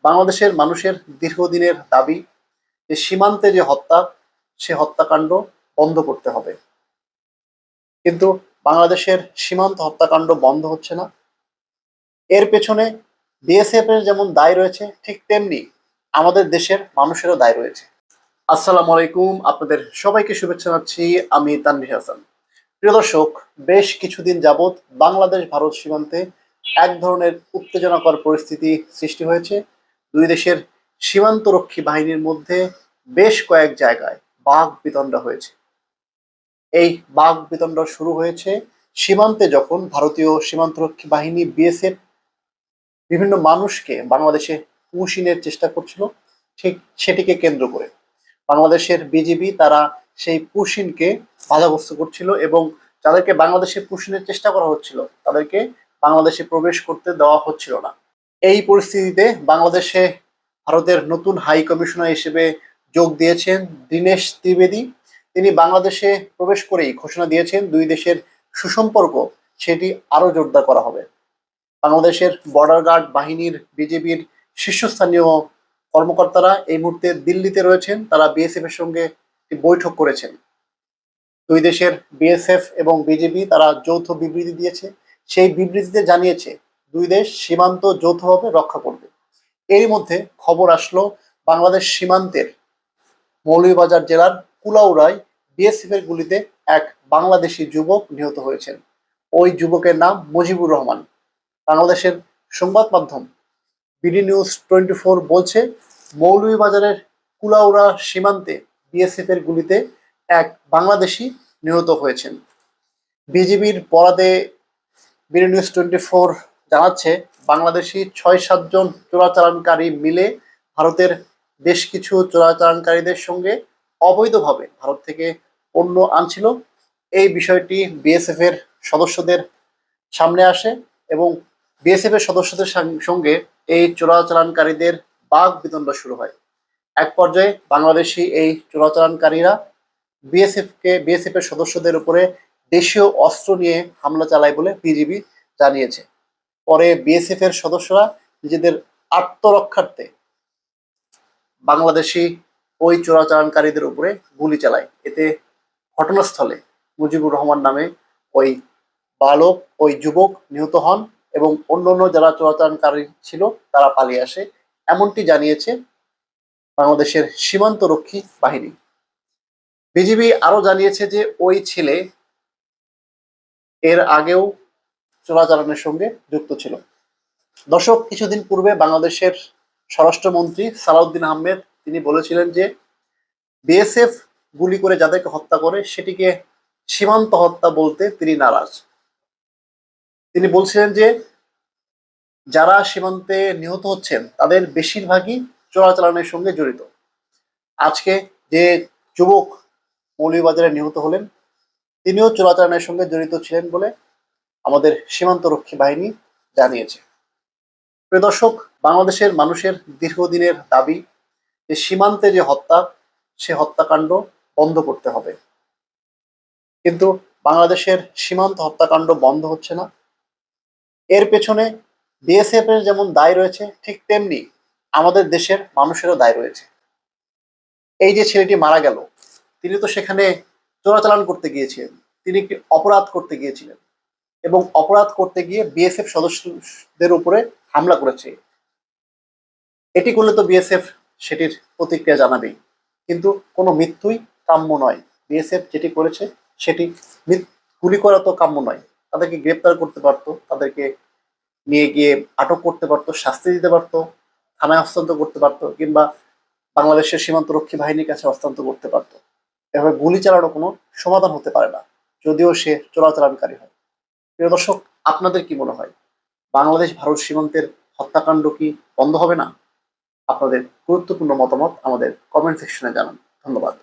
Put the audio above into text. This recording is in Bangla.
বাংলাদেশের মানুষের দীর্ঘদিনের দাবি যে সীমান্তে যে হত্যা, সে হত্যাকাণ্ড বন্ধ করতে হবে। কিন্তু বাংলাদেশের সীমান্ত হত্যাকাণ্ড বন্ধ হচ্ছে না। এর পেছনে বিএসএফ এর যেমন দায় রয়েছে, ঠিক তেমনি আমাদের দেশের মানুষেরও দায় রয়েছে। আসসালামু আলাইকুম, আপনাদের সবাইকে শুভেচ্ছা জানাচ্ছি। আমি তানভীর হাসান। প্রিয় দর্শক, বেশ কিছুদিন যাবৎ বাংলাদেশ ভারত সীমান্তে এক ধরনের উত্তেজনাকর পরিস্থিতি সৃষ্টি হয়েছে। দুই দেশের সীমান্তরক্ষী বাহিনীর মধ্যে বেশ কয়েক জায়গায় বাঘ বিতণ্ডা হয়েছে। এই বাঘ বিতণ্ডা শুরু হয়েছে সীমান্তে, যখন ভারতীয় সীমান্তরক্ষী বাহিনী বিএসএফ বিভিন্ন মানুষকে বাংলাদেশে পুশিনের চেষ্টা করছিল। ঠিক সেটিকে কেন্দ্র করে বাংলাদেশের বিজিবি তারা সেই পুশিনকে বাধাগ্রস্ত করছিল, এবং যাদেরকে বাংলাদেশে পুশিনের চেষ্টা করা হচ্ছিল তাদেরকে বাংলাদেশে প্রবেশ করতে দেওয়া হচ্ছিল না। এই পরিস্থিতিতে বাংলাদেশে ভারতের নতুন হাই কমিশনার হিসেবে যোগ দিয়েছেন দীনেশ ত্রিবেদী। তিনি বাংলাদেশে প্রবেশ করেই ঘোষণা দিয়েছেন দুই দেশের সুসম্পর্ক সেটি আরো জোরদার করা হবে। বাংলাদেশের বর্ডার গার্ড বাহিনীর বিজিবির শীর্ষস্থানীয় কর্মকর্তারা এই মুহূর্তে দিল্লিতে রয়েছেন। তারা বিএসএফ এর সঙ্গে বৈঠক করেছেন। দুই দেশের বিএসএফ এবং বিজিবি তারা যৌথ বিবৃতি দিয়েছে। সেই বিবৃতিতে জানিয়েছে দুই দেশ সীমান্ত যৌথভাবে রক্ষা করবে। এরই মধ্যে খবর আসলো বাংলাদেশ সীমান্তের মৌলভীবাজার জেলার কুলাউড়ায় বিএসএফ এর গুলিতে এক বাংলাদেশি যুবক নিহত হয়েছেন। ওই যুবকের নাম মুজিবুর রহমান। বাংলাদেশের সংবাদ মাধ্যম বিডি নিউজ 24 বলছে, মৌলভীবাজারের কুলাউড়া সীমান্তে বিএসএফ এর গুলিতে এক বাংলাদেশি নিহত হয়েছেন। বিজিবির বরাদে বিডি নিউজ 24 জানাচ্ছে, বাংলাদেশি 6-7 জন চোরাচালানকারী মিলে ভারতের বেশ কিছু চোরাচালানকারীদের সঙ্গে অবৈধভাবে ভারত থেকে পণ্য আনছিল। এই বিষয়টি বিএসএফ এর সদস্যদের সামনে আসে, এবং বিএসএফ এর সদস্যদের সঙ্গে এই চোরাচালানকারীদের বাঘ বিতণ্ডা শুরু হয়। এক পর্যায়ে বাংলাদেশি এই চোরাচালানকারীরা বিএসএফ এর সদস্যদের উপরে দেশীয় অস্ত্র নিয়ে হামলা চালায় বলে বিজিবি জানিয়েছে। পরে বিএসএফ এর সদস্যরা নিজেদের আত্মরক্ষার্থে বাংলাদেশি ওই চোরাচালানকারীদের উপরে গুলি চালায়। এতে ঘটনাস্থলে মুজিবুর রহমান নামে ওই বালক, ওই যুবক নিহত হন, এবং অন্যান্য যারা চোরাচালানকারী ছিল তারা পালিয়ে আসে, এমনটি জানিয়েছে বাংলাদেশের সীমান্তরক্ষী বাহিনী। বিজিবি আরো জানিয়েছে যে ওই ছেলে এর আগেও চোরাচালানের সঙ্গে যুক্ত ছিল। দর্শক, কিছুদিন পূর্বে বাংলাদেশের স্বরাষ্ট্রমন্ত্রী সালাউদ্দিন আহমেদ তিনি বলেছিলেন যে বিএসএফ গুলি করে যাদেরকে হত্যা করে সেটিকে সীমান্ত হত্যা বলতে তিনি নারাজ। তিনি বলছিলেন যে যারা সীমান্তে নিহত হচ্ছেন তাদের বেশিরভাগই চোরাচালানের সঙ্গে জড়িত। আজকে যে যুবক মৌলভীবাজারে নিহত হলেন তিনিও চোরাচালানের সঙ্গে জড়িত ছিলেন বলে আমাদের সীমান্তরক্ষী বাহিনী জানিয়েছে। প্রিয় দর্শক, বাংলাদেশের মানুষের দীর্ঘদিনের দাবি যে সীমান্তে যে হত্যা, সে হত্যাকাণ্ড বন্ধ করতে হবে। কিন্তু বাংলাদেশের সীমান্ত হত্যাকাণ্ড বন্ধ হচ্ছে না। এর পেছনে বিএসএফ এর যেমন দায় রয়েছে, ঠিক তেমনি আমাদের দেশের মানুষেরও দায় রয়েছে। এই যে ছেলেটি মারা গেল, তিনি তো সেখানে চোরাচালান করতে গিয়েছিলেন, তিনি একটি অপরাধ করতে গিয়েছিলেন, এবং অপরাধ করতে গিয়ে বিএসএফ সদস্যদের উপরে হামলা করেছে। এটি করলে তো বিএসএফ সেটির প্রতিক্রিয়া জানাবেই, কিন্তু কোনো মৃত্যুই কাম্য নয়। বিএসএফ যেটি করেছে সেটি গুলি করা তো কাম্য নয়। তাদেরকে গ্রেপ্তার করতে পারতো, তাদেরকে নিয়ে গিয়ে আটক করতে পারতো, শাস্তি দিতে পারতো, থানায় হস্তান্তর করতে পারতো, কিংবা বাংলাদেশের সীমান্তরক্ষী বাহিনীর কাছে হস্তান্তর করতে পারতো। এভাবে গুলি চালানো কোনো সমাধান হতে পারে না, যদিও সে চোরাচালানকারী হয়। প্রিয় দর্শক, আপনাদের কি মনে হয়, বাংলাদেশ ভারত সীমান্তের হত্যাকাণ্ড কি বন্ধ হবে না? আপনাদের গুরুত্বপূর্ণ মতামত আমাদের কমেন্ট সেকশনে জানান। ধন্যবাদ।